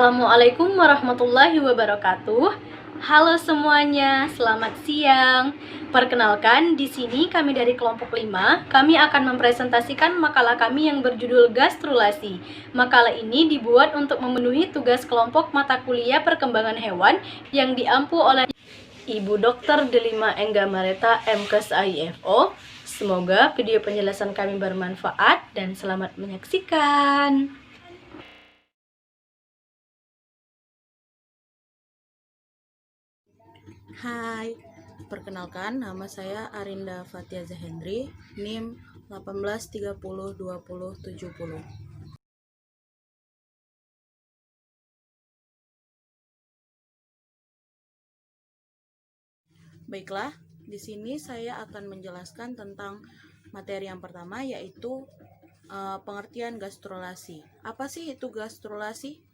Assalamualaikum warahmatullahi wabarakatuh. Halo semuanya, selamat siang. Perkenalkan, di sini kami dari kelompok 5, kami akan mempresentasikan makalah kami yang berjudul Gastrulasi. Makalah ini dibuat untuk memenuhi tugas kelompok mata kuliah perkembangan hewan yang diampu oleh Ibu Dr. Delima Engga Mareta MKes AIFO. Semoga video penjelasan kami bermanfaat dan selamat menyaksikan. Hai, perkenalkan nama saya Arinda Fatia Zahendri, NIM 18302070. Baiklah, di sini saya akan menjelaskan tentang materi yang pertama, yaitu pengertian gastrulasi. Apa sih itu gastrulasi?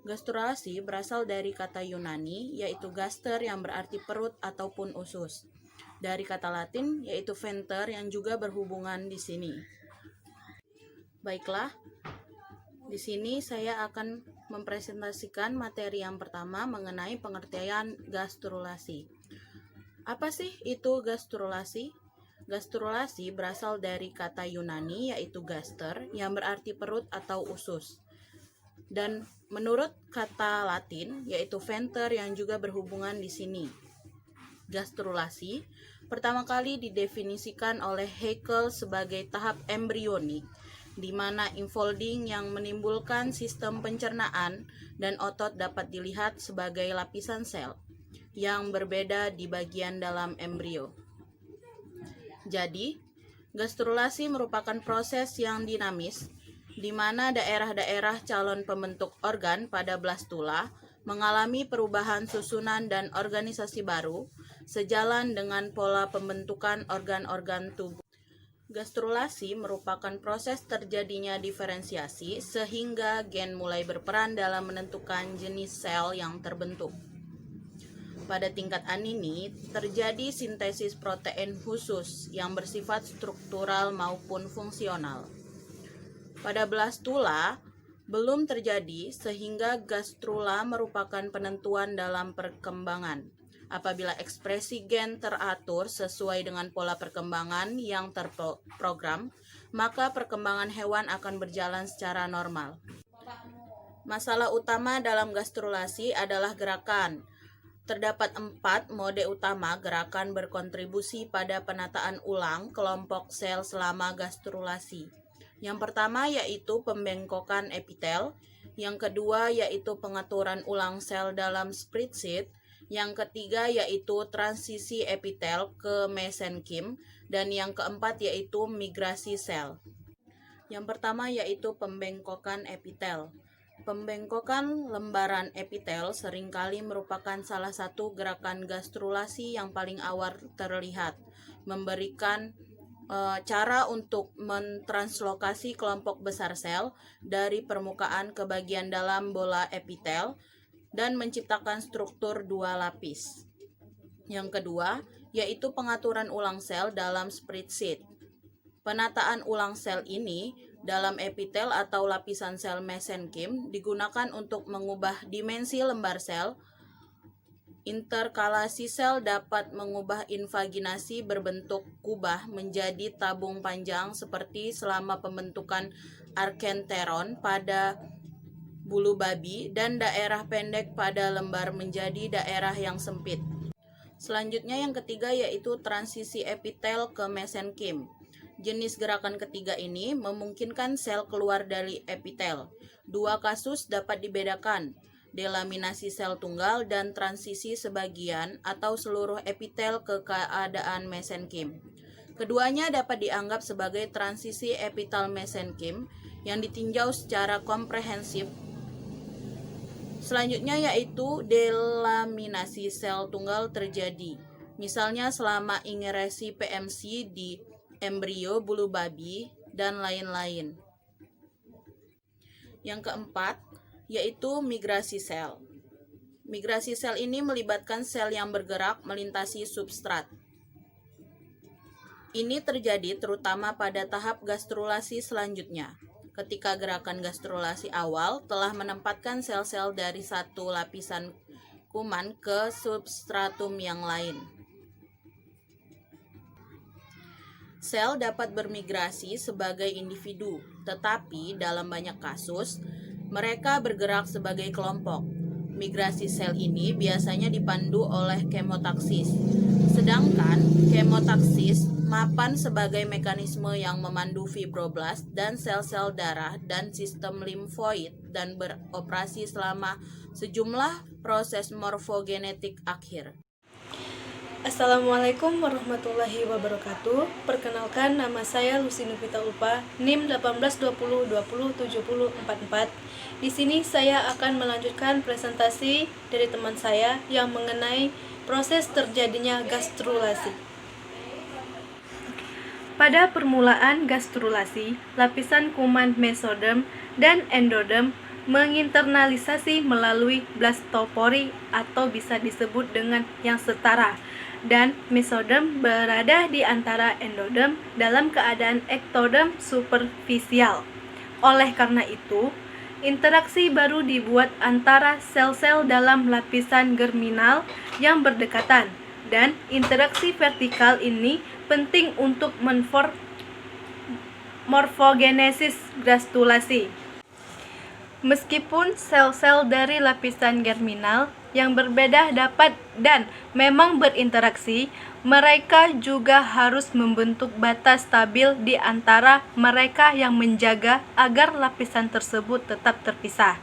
Gastrulasi berasal dari kata Yunani, yaitu gaster yang berarti perut ataupun usus. Dari kata Latin, yaitu venter yang juga berhubungan di sini. Baiklah, di sini saya akan mempresentasikan materi yang pertama mengenai pengertian gastrulasi. Apa sih itu gastrulasi? Gastrulasi berasal dari kata Yunani, yaitu gaster yang berarti perut atau usus. Dan menurut kata Latin, yaitu venter yang juga berhubungan di sini. Gastrulasi pertama kali didefinisikan oleh Haeckel sebagai tahap embrionik, di mana infolding yang menimbulkan sistem pencernaan dan otot dapat dilihat sebagai lapisan sel yang berbeda di bagian dalam embrio. Jadi, gastrulasi merupakan proses yang dinamis di mana daerah-daerah calon pembentuk organ pada blastula mengalami perubahan susunan dan organisasi baru sejalan dengan pola pembentukan organ-organ tubuh. Gastrulasi merupakan proses terjadinya diferensiasi sehingga gen mulai berperan dalam menentukan jenis sel yang terbentuk. Pada tingkat anini, terjadi sintesis protein khusus yang bersifat struktural maupun fungsional. Pada blastula, belum terjadi sehingga gastrula merupakan penentuan dalam perkembangan. Apabila ekspresi gen teratur sesuai dengan pola perkembangan yang terprogram, maka perkembangan hewan akan berjalan secara normal. Masalah utama dalam gastrulasi adalah gerakan. Terdapat 4 mode utama gerakan berkontribusi pada penataan ulang kelompok sel selama gastrulasi. Yang pertama yaitu pembengkokan epitel, yang kedua yaitu pengaturan ulang sel dalam spreadsheet, yang ketiga yaitu transisi epitel ke mesenkim, dan yang keempat yaitu migrasi sel. Yang pertama yaitu pembengkokan epitel. Pembengkokan lembaran epitel seringkali merupakan salah satu gerakan gastrulasi yang paling awal terlihat, memberikan cara untuk mentranslokasi kelompok besar sel dari permukaan ke bagian dalam bola epitel dan menciptakan struktur dua lapis. Yang kedua, yaitu pengaturan ulang sel dalam spreadsheet. Penataan ulang sel ini dalam epitel atau lapisan sel mesenkim digunakan untuk mengubah dimensi lembar sel. Interkalasi sel dapat mengubah invaginasi berbentuk kubah menjadi tabung panjang seperti selama pembentukan arkenteron pada bulu babi dan daerah pendek pada lembar menjadi daerah yang sempit. Selanjutnya yang ketiga yaitu transisi epitel ke mesenkim. Jenis gerakan ketiga ini memungkinkan sel keluar dari epitel. Dua kasus dapat dibedakan, delaminasi sel tunggal dan transisi sebagian atau seluruh epitel ke keadaan mesenkim. Keduanya dapat dianggap sebagai transisi epitel mesenkim yang ditinjau secara komprehensif. Selanjutnya yaitu delaminasi sel tunggal terjadi, misalnya selama ingeresi PMC di embrio bulu babi dan lain-lain. Yang keempat yaitu migrasi sel. Migrasi sel ini melibatkan sel yang bergerak melintasi substrat. Ini terjadi terutama pada tahap gastrulasi selanjutnya. ketika gerakan gastrulasi awal telah menempatkan sel-sel dari satu lapisan kuman ke substratum yang lain. Sel dapat bermigrasi sebagai individu, tetapi dalam banyak kasus, mereka bergerak sebagai kelompok. Migrasi sel ini biasanya dipandu oleh kemotaksis. Sedangkan kemotaksis mapan sebagai mekanisme yang memandu fibroblast dan sel-sel darah dan sistem limfoid dan beroperasi selama sejumlah proses morfogenetik akhir. Assalamualaikum warahmatullahi wabarakatuh. Perkenalkan, nama saya Lucy Nupita Ulpa, NIM 1820207044. Di sini saya akan melanjutkan presentasi dari teman saya yang mengenai proses terjadinya gastrulasi. Pada permulaan gastrulasi, lapisan kuman mesoderm dan endoderm menginternalisasi melalui blastopori atau bisa disebut dengan yang setara, dan mesoderm berada di antara endoderm dalam keadaan ektoderm superficial. Oleh karena itu, interaksi baru dibuat antara sel-sel dalam lapisan germinal yang berdekatan, dan interaksi vertikal ini penting untuk morfogenesis gastrulasi. Meskipun sel-sel dari lapisan germinal yang berbeda dapat dan memang berinteraksi, mereka juga harus membentuk batas stabil di antara mereka yang menjaga agar lapisan tersebut tetap terpisah.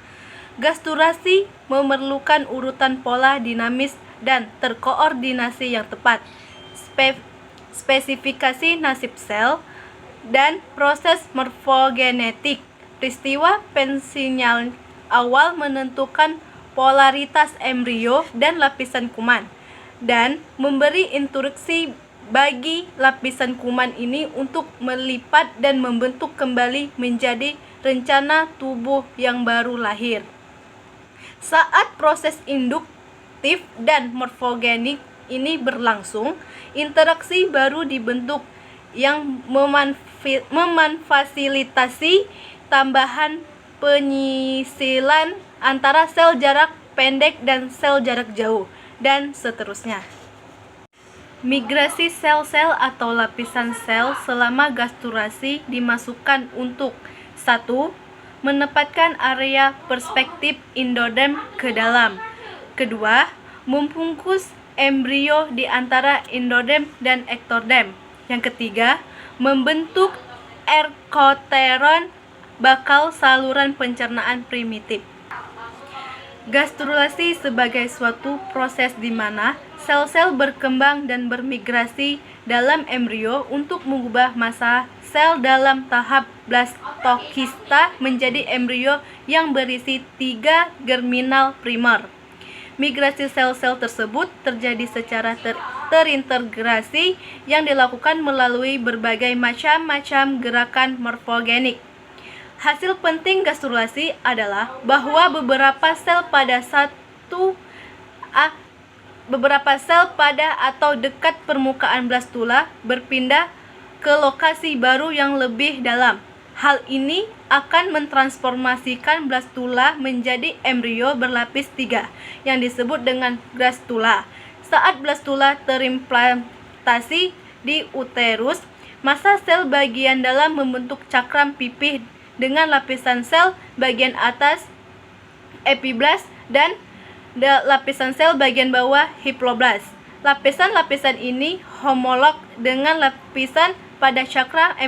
Gastrulasi memerlukan urutan pola dinamis dan terkoordinasi yang tepat, spesifikasi nasib sel, dan proses morfogenetik. Peristiwa pensinyal awal menentukan polaritas embrio dan lapisan kuman, dan memberi instruksi bagi lapisan kuman ini untuk melipat dan membentuk kembali menjadi rencana tubuh yang baru lahir. Saat proses induktif dan morfogenik ini berlangsung, interaksi baru dibentuk yang memfasilitasi tambahan penyisilan antara sel jarak pendek dan sel jarak jauh, dan seterusnya. Migrasi sel-sel atau lapisan sel selama gastrulasi dimasukkan untuk 1. Menempatkan area perspektif endoderm ke dalam. 2. Membungkus embrio di antara endoderm dan ektoderm. Yang ketiga, membentuk ergoteron bakal saluran pencernaan primitif. Gastrulasi sebagai suatu proses di mana sel-sel berkembang dan bermigrasi dalam embrio untuk mengubah massa sel dalam tahap blastokista menjadi embrio yang berisi 3 germinal primer. Migrasi sel-sel tersebut terjadi secara terintegrasi yang dilakukan melalui berbagai macam gerakan morfogenik. Hasil penting gastrulasi adalah bahwa beberapa sel pada atau dekat permukaan blastula berpindah ke lokasi baru yang lebih dalam. Hal ini akan mentransformasikan blastula menjadi embrio berlapis 3 yang disebut dengan gastrula. Saat blastula terimplantasi di uterus, massa sel bagian dalam membentuk cakram pipih dengan lapisan sel bagian atas epiblast dan lapisan sel bagian bawah hiploblast. Lapisan-lapisan ini homolog dengan lapisan pada cakra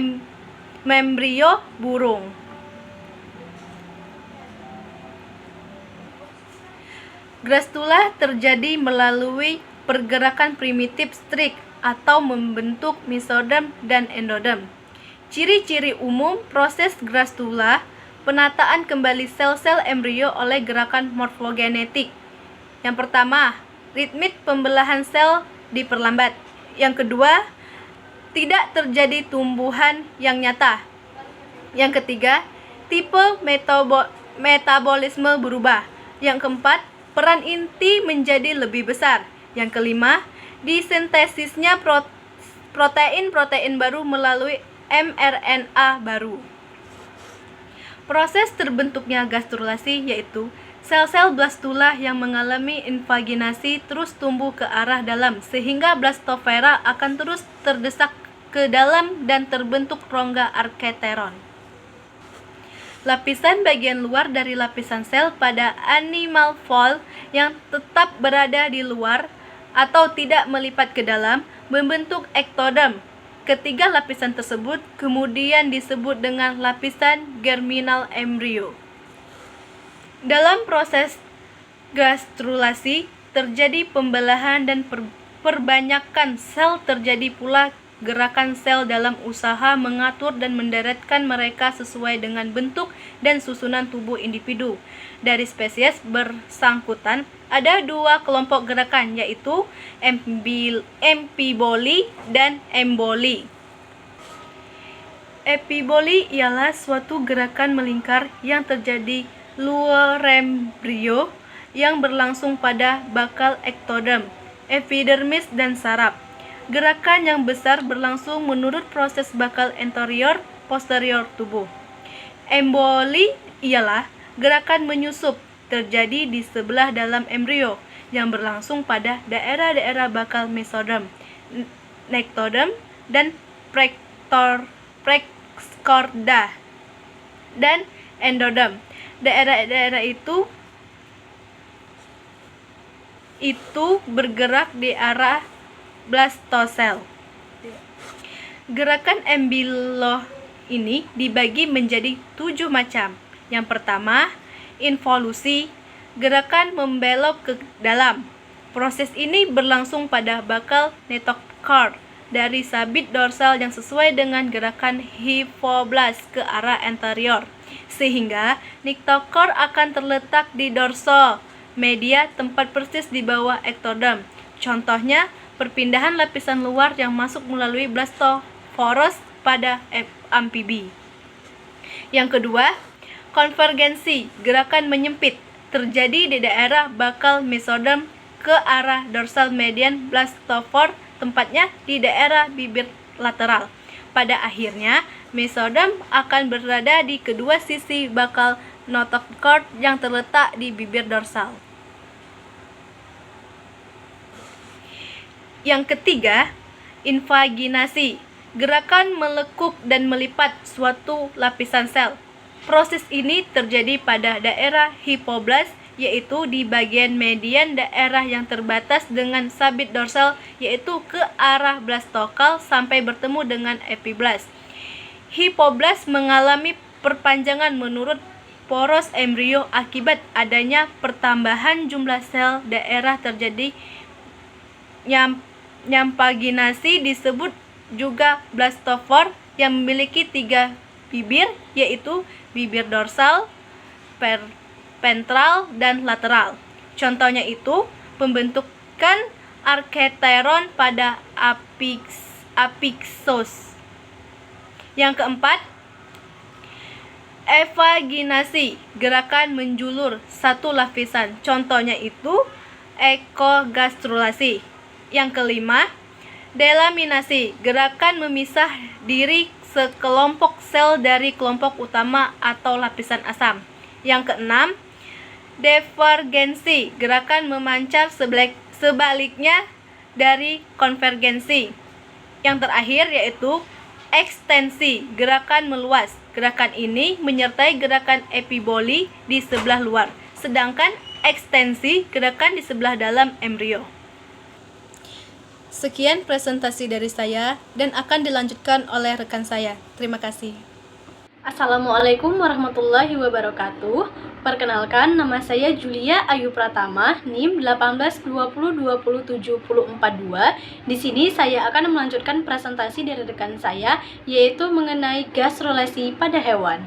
membrio burung. Gastrula terjadi melalui pergerakan primitif strik atau membentuk mesoderm dan endoderm. Ciri-ciri umum proses gastrula: penataan kembali sel-sel embrio oleh gerakan morfogenetik. Yang pertama, ritme pembelahan sel diperlambat. Yang kedua, tidak terjadi tumbuhan yang nyata. Yang ketiga, tipe metabolisme berubah. Yang keempat, peran inti menjadi lebih besar. Yang kelima, disintesisnya protein-protein baru melalui mRNA baru. Proses terbentuknya gastrulasi yaitu sel-sel blastula yang mengalami invaginasi terus tumbuh ke arah dalam sehingga blastofera akan terus terdesak ke dalam dan terbentuk rongga arketeron. Lapisan bagian luar dari lapisan sel pada animal fold yang tetap berada di luar atau tidak melipat ke dalam membentuk ektoderm. Ketiga lapisan tersebut kemudian disebut dengan lapisan germinal embrio. Dalam proses gastrulasi terjadi pembelahan dan perbanyakan sel, terjadi pula gerakan sel dalam usaha mengatur dan menderetkan mereka sesuai dengan bentuk dan susunan tubuh individu. Dari spesies bersangkutan ada dua kelompok gerakan, yaitu empiboli dan emboli. Epiboli ialah suatu gerakan melingkar yang terjadi luar embrio yang berlangsung pada bakal ektoderm, epidermis dan saraf. Gerakan yang besar berlangsung menurut proses bakal anterior posterior tubuh. Emboli ialah gerakan menyusup terjadi di sebelah dalam embrio yang berlangsung pada daerah-daerah bakal mesoderm, nektoderm dan prexcorda dan endoderm. Daerah-daerah itu bergerak di arah blastosel. Gerakan embilo ini dibagi menjadi 7 macam. Yang pertama, involusi, gerakan membelok ke dalam. Proses ini berlangsung pada bakal notochord dari sabit dorsal yang sesuai dengan gerakan hypoblast ke arah anterior, sehingga notochord akan terletak di dorsal media tempat persis di bawah ektoderm. Contohnya, perpindahan lapisan luar yang masuk melalui blastoforos pada amfibi. Yang kedua, konvergensi, gerakan menyempit, terjadi di daerah bakal mesoderm ke arah dorsal median blastofor, tempatnya di daerah bibir lateral. Pada akhirnya, mesoderm akan berada di kedua sisi bakal notochord yang terletak di bibir dorsal. Yang ketiga, invaginasi, gerakan melekuk dan melipat suatu lapisan sel. Proses ini terjadi pada daerah hipoblast, yaitu di bagian median daerah yang terbatas dengan sabit dorsal, yaitu ke arah blastokal sampai bertemu dengan epiblast. Hipoblast mengalami perpanjangan menurut poros embrio akibat adanya pertambahan jumlah sel. Daerah terjadi nyampaginasi disebut juga blastofor yang memiliki 3 bibir, yaitu bibir dorsal, ventral, dan lateral. Contohnya itu pembentukan arketeron pada apixos. Yang keempat, evaginasi, gerakan menjulur satu lapisan. Contohnya itu ekogastrulasi. Yang kelima, delaminasi, gerakan memisah diri sekelompok sel dari kelompok utama atau lapisan asam. Yang keenam, divergensi, gerakan memancar sebaliknya dari konvergensi. Yang terakhir yaitu ekstensi, gerakan meluas. Gerakan ini menyertai gerakan epiboli di sebelah luar, sedangkan ekstensi gerakan di sebelah dalam embrio. Sekian presentasi dari saya dan akan dilanjutkan oleh rekan saya. Terima kasih. Assalamualaikum warahmatullahi wabarakatuh. Perkenalkan, nama saya Julia Ayu Pratama, NIM 1820207042. Di sini saya akan melanjutkan presentasi dari rekan saya, yaitu mengenai gastrulasi pada hewan.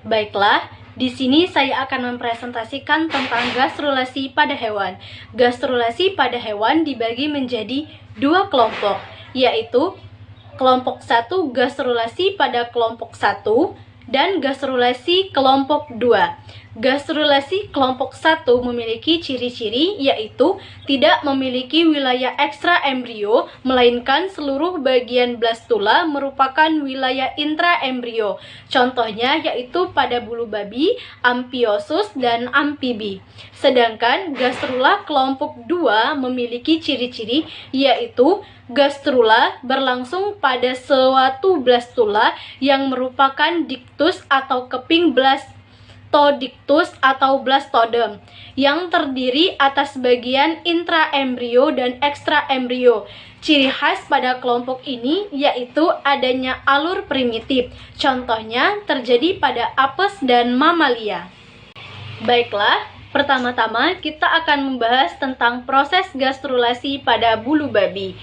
Baiklah, di sini saya akan mempresentasikan tentang gastrulasi pada hewan. Gastrulasi pada hewan dibagi menjadi 2 kelompok, yaitu kelompok 1 gastrulasi pada kelompok 1 dan gastrulasi kelompok 2. Gastrulasi kelompok 1 memiliki ciri-ciri yaitu tidak memiliki wilayah ekstra embrio, melainkan seluruh bagian blastula merupakan wilayah intraembrio. Contohnya yaitu pada bulu babi, amphiosus, dan amfibi. Sedangkan gastrula kelompok 2 memiliki ciri-ciri yaitu gastrula berlangsung pada suatu blastula yang merupakan dictus atau keping blastodictus atau blastodem yang terdiri atas bagian intraembrio dan ekstraembrio. Ciri khas pada kelompok ini yaitu adanya alur primitif. Contohnya terjadi pada apes dan mamalia. Baiklah, pertama-tama kita akan membahas tentang proses gastrulasi pada bulu babi.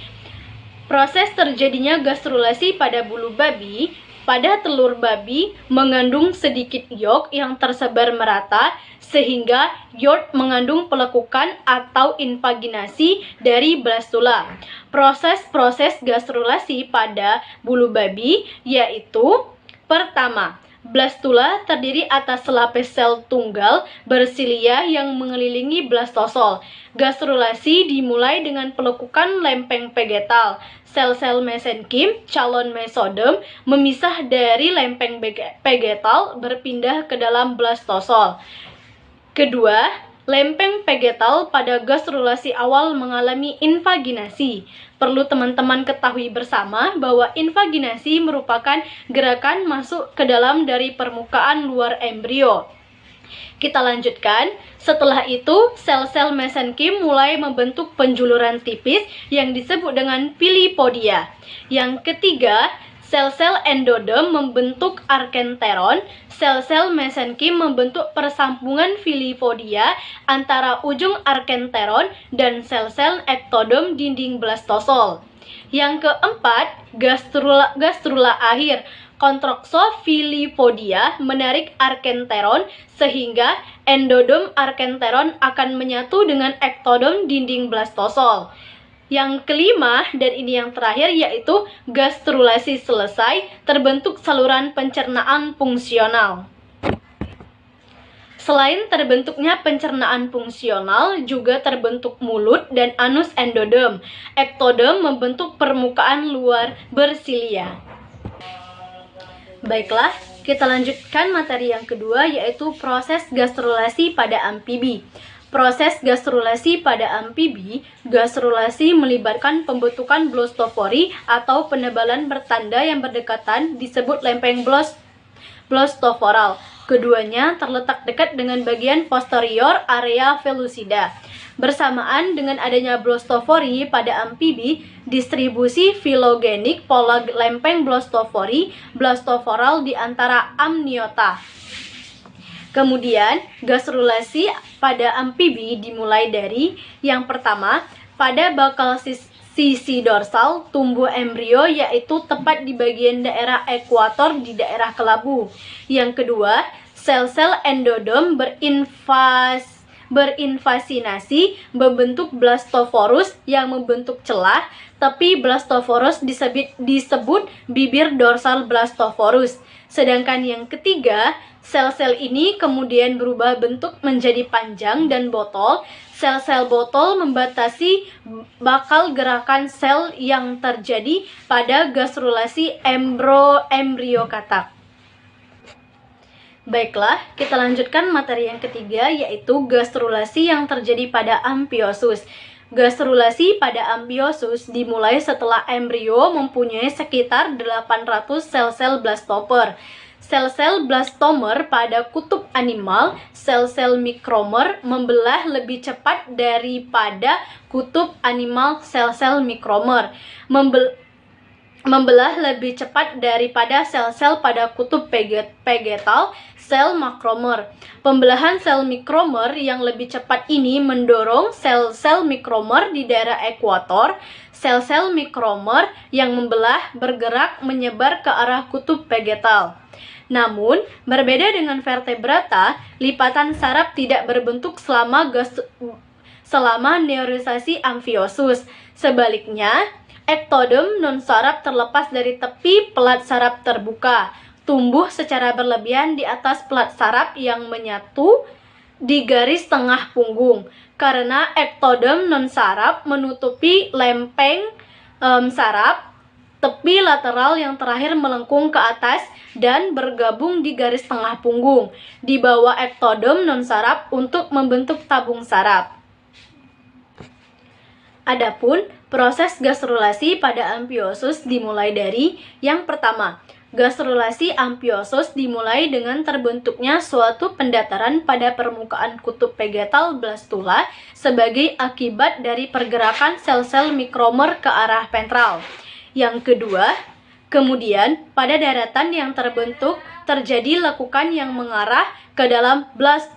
Proses terjadinya gastrulasi pada bulu babi pada telur babi mengandung sedikit yolk yang tersebar merata sehingga yolk mengandung pelekukan atau invaginasi dari blastula. Proses-proses gastrulasi pada bulu babi yaitu pertama, blastula terdiri atas selapis sel tunggal bersilia yang mengelilingi blastosol. Gastrulasi dimulai dengan pelekukan lempeng vegetal. Sel-sel mesenkim, calon mesodem, memisah dari lempeng vegetal berpindah ke dalam blastosol. Kedua, lempeng vegetal pada gastrulasi awal mengalami invaginasi. Perlu teman-teman ketahui bersama bahwa invaginasi merupakan gerakan masuk ke dalam dari permukaan luar embrio. Kita lanjutkan. Setelah itu, sel-sel mesenkim mulai membentuk penjuluran tipis yang disebut dengan filipodia. Yang ketiga, sel-sel endodem membentuk arkenteron. Sel-sel mesenkim membentuk persambungan filipodia antara ujung arkenteron dan sel-sel ektodem dinding blastosol. Yang keempat, gastrula akhir. Kontroksofilipodia menarik arkenteron sehingga endodem arkenteron akan menyatu dengan ektodem dinding blastosol. Yang kelima dan ini yang terakhir yaitu gastrulasi selesai, terbentuk saluran pencernaan fungsional. Selain terbentuknya pencernaan fungsional, juga terbentuk mulut dan anus endodem. Ektodem membentuk permukaan luar bersilia. Baiklah, kita lanjutkan materi yang kedua yaitu proses gastrulasi pada amfibi. Proses gastrulasi pada amfibi, gastrulasi melibatkan pembentukan blastofori atau penebalan bertanda yang berdekatan disebut lempeng blastoforal. Keduanya terletak dekat dengan bagian posterior area vellucida. Bersamaan dengan adanya blastofori pada amfibi, distribusi filogenik pola lempeng blastoforal di antara amniota. Kemudian, gastrulasi pada amfibi dimulai dari yang pertama, pada bakal sisi dorsal tumbuh embrio yaitu tepat di bagian daerah ekuator di daerah kelabu. Yang kedua, sel-sel endodem berinvasinasi membentuk blastoforus yang membentuk celah, tapi blastoforus disebut bibir dorsal blastoforus. Sedangkan yang ketiga, sel-sel ini kemudian berubah bentuk menjadi panjang dan botol. Sel-sel botol membatasi bakal gerakan sel yang terjadi pada gastrulasi embriokatak. Baiklah, kita lanjutkan materi yang ketiga yaitu gastrulasi yang terjadi pada amphiosus. Gastrulasi pada amphiosus dimulai setelah embrio mempunyai sekitar 800 sel-sel blastomer. Sel-sel blastomer pada kutub animal, sel-sel mikromer membelah lebih cepat daripada kutub animal sel-sel mikromer. Membelah lebih cepat daripada sel-sel pada kutub vegetal, sel makromer. Pembelahan sel mikromer yang lebih cepat ini mendorong sel-sel mikromer di daerah ekuator. Sel-sel mikromer yang membelah bergerak menyebar ke arah kutub vegetal. Namun, berbeda dengan vertebrata, lipatan saraf tidak berbentuk selama neorisasi amphiosus. Sebaliknya, ektodem non-saraf terlepas dari tepi pelat saraf terbuka. tumbuh secara berlebihan di atas pelat saraf yang menyatu di garis tengah punggung, karena ektodem non-saraf menutupi lempeng saraf tepi lateral yang terakhir melengkung ke atas dan bergabung di garis tengah punggung di bawah ektodem non-saraf untuk membentuk tabung saraf. Adapun proses gastrulasi pada amphiosus dimulai dari yang pertama. Gastrulasi amphiosus dimulai dengan terbentuknya suatu pendataran pada permukaan kutub vegetal blastula sebagai akibat dari pergerakan sel-sel mikromer ke arah ventral. Yang kedua, kemudian pada daratan yang terbentuk terjadi lekukan yang mengarah ke dalam blastosol.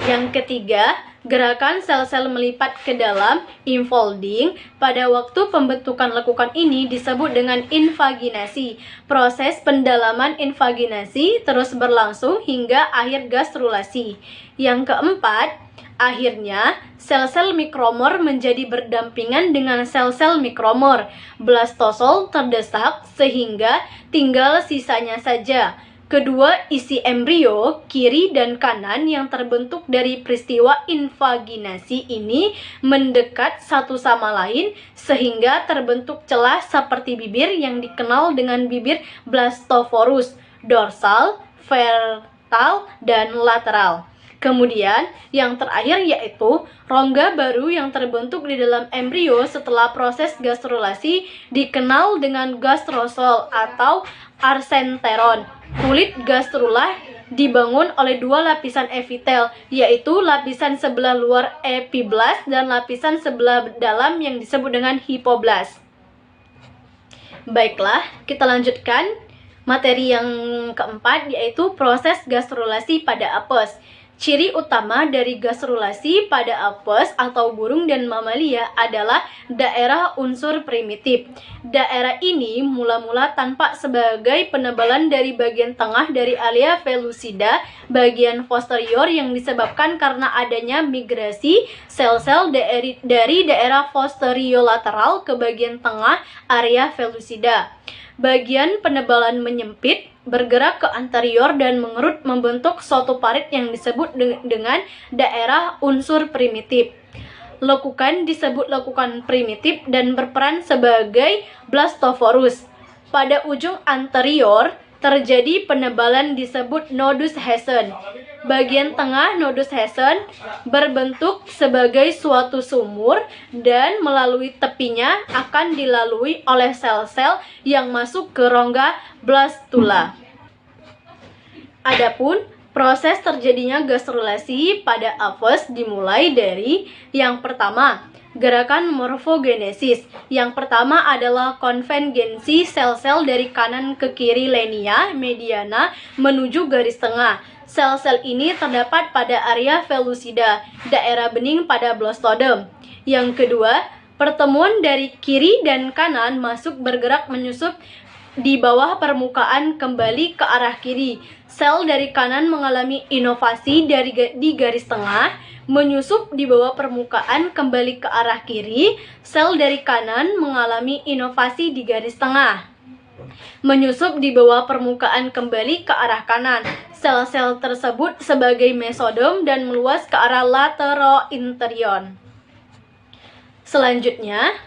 Yang ketiga, gerakan sel-sel melipat ke dalam infolding. Pada waktu pembentukan lekukan ini disebut dengan invaginasi. Proses pendalaman invaginasi terus berlangsung hingga akhir gastrulasi. Yang keempat, akhirnya sel-sel mikromer menjadi berdampingan dengan sel-sel mikromer. Blastosol terdesak sehingga tinggal sisanya saja. Kedua isi embrio, kiri dan kanan yang terbentuk dari peristiwa invaginasi ini mendekat satu sama lain sehingga terbentuk celah seperti bibir yang dikenal dengan bibir blastophorus, dorsal, ventral, dan lateral. Kemudian, yang terakhir yaitu rongga baru yang terbentuk di dalam embrio setelah proses gastrulasi dikenal dengan gastrosol atau arsenteron. Kulit gastrula dibangun oleh dua lapisan epitel, yaitu lapisan sebelah luar epiblast dan lapisan sebelah dalam yang disebut dengan hipoblast. Baiklah, kita lanjutkan materi yang keempat, yaitu proses gastrulasi pada apes. Ciri utama dari gastrulasi pada apes atau burung dan mamalia adalah daerah unsur primitif. Daerah ini mula-mula tampak sebagai penebalan dari bagian tengah dari alia pellucida bagian posterior yang disebabkan karena adanya migrasi sel-sel dari daerah posteriolateral ke bagian tengah area pellucida. Bagian penebalan menyempit, bergerak ke anterior dan mengerut membentuk suatu parit yang disebut dengan daerah unsur primitif. Lekukan disebut lekukan primitif dan berperan sebagai blastophorus. Pada ujung anterior terjadi penebalan disebut nodus Hesen. Bagian tengah nodus Hesen berbentuk sebagai suatu sumur dan melalui tepinya akan dilalui oleh sel-sel yang masuk ke rongga blastula. Adapun proses terjadinya gastrulasi pada apes dimulai dari yang pertama, gerakan morfogenesis. Yang pertama adalah konvergensi sel-sel dari kanan ke kiri linea mediana menuju garis tengah. Sel-sel ini terdapat pada area pellucida, daerah bening pada blastodem. Yang kedua, pertemuan dari kiri dan kanan masuk bergerak menyusup di bawah permukaan kembali ke arah kiri. Sel dari kanan mengalami inovasi di garis tengah, menyusup di bawah permukaan kembali ke arah kiri. Sel dari kanan mengalami inovasi di garis tengah, menyusup di bawah permukaan kembali ke arah kanan. Sel-sel tersebut sebagai mesodom dan meluas ke arah laterointerion. Selanjutnya,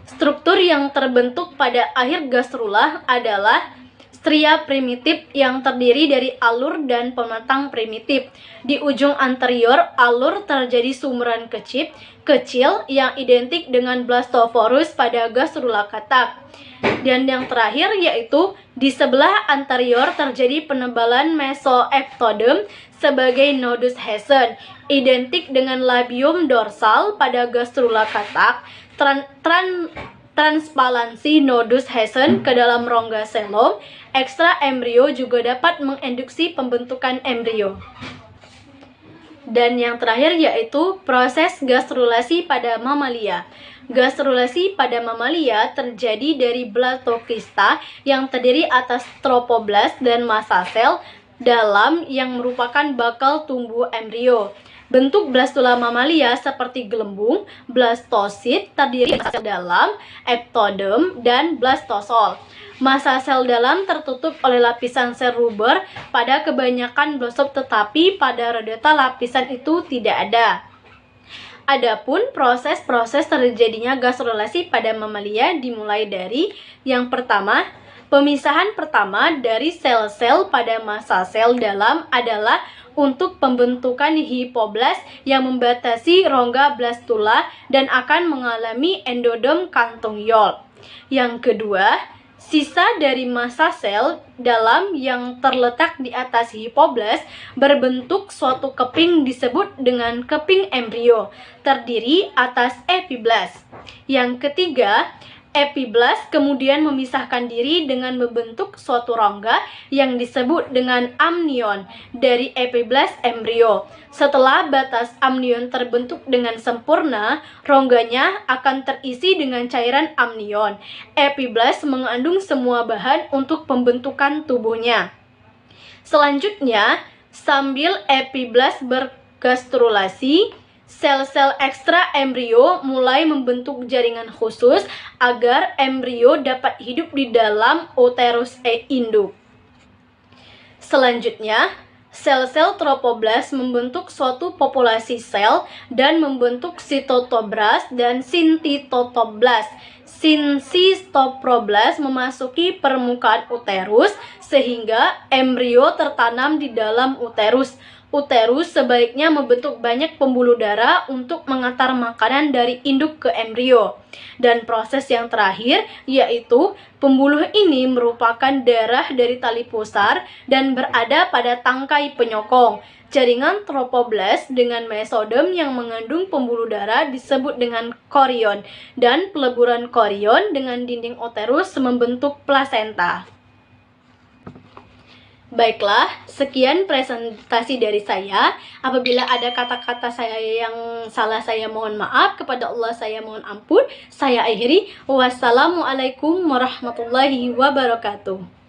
struktur yang terbentuk pada akhir gastrula adalah stria primitif yang terdiri dari alur dan pematang primitif. Di ujung anterior alur terjadi sumuran kecil yang identik dengan blastophorus pada gastrula katak. Dan yang terakhir yaitu di sebelah anterior terjadi penebalan mesoektodem sebagai nodus Hesen, identik dengan labium dorsal pada gastrula katak. Transparansi nodus Hesen ke dalam rongga selom. Ekstra embrio juga dapat menginduksi pembentukan embrio. Dan yang terakhir yaitu proses gastrulasi pada mamalia. Gastrulasi pada mamalia terjadi dari blastocysta yang terdiri atas tropoblast dan massa sel dalam yang merupakan bakal tumbuh embrio. Bentuk blastula mamalia seperti gelembung, blastosit terdiri dari sel dalam, ektodem, dan blastosol. Massa sel dalam tertutup oleh lapisan sel rubber pada kebanyakan blastop, tetapi pada rhodota lapisan itu tidak ada. Adapun proses-proses terjadinya gastrulasi pada mamalia dimulai dari yang pertama, pemisahan pertama dari sel-sel pada massa sel dalam adalah untuk pembentukan hipoblast yang membatasi rongga blastula dan akan mengalami endodom kantung Yolk. Yang kedua, sisa dari massa sel dalam yang terletak di atas hipoblast berbentuk suatu keping disebut dengan keping embrio, terdiri atas epiblast. Yang ketiga, epiblast kemudian memisahkan diri dengan membentuk suatu rongga yang disebut dengan amnion dari epiblast embrio. Setelah batas amnion terbentuk dengan sempurna, rongganya akan terisi dengan cairan amnion. Epiblast mengandung semua bahan untuk pembentukan tubuhnya. Selanjutnya, sambil epiblast bergastrulasi, sel-sel ekstra embrio mulai membentuk jaringan khusus agar embrio dapat hidup di dalam uterus induk. Selanjutnya, sel-sel tropoblast membentuk suatu populasi sel dan membentuk sitotoblas dan sintitotoblast. Sinsitoproblast memasuki permukaan uterus sehingga embrio tertanam di dalam uterus. Uterus sebaliknya membentuk banyak pembuluh darah untuk mengantar makanan dari induk ke embrio. Dan proses yang terakhir yaitu pembuluh ini merupakan darah dari tali pusar dan berada pada tangkai penyokong. Jaringan tropoblast dengan mesodem yang mengandung pembuluh darah disebut dengan korion, dan peleburan korion dengan dinding uterus membentuk plasenta. Baiklah, sekian presentasi dari saya. Apabila ada kata-kata saya yang salah, saya mohon maaf. Kepada Allah saya mohon ampun. Saya akhiri. Wassalamualaikum warahmatullahi wabarakatuh.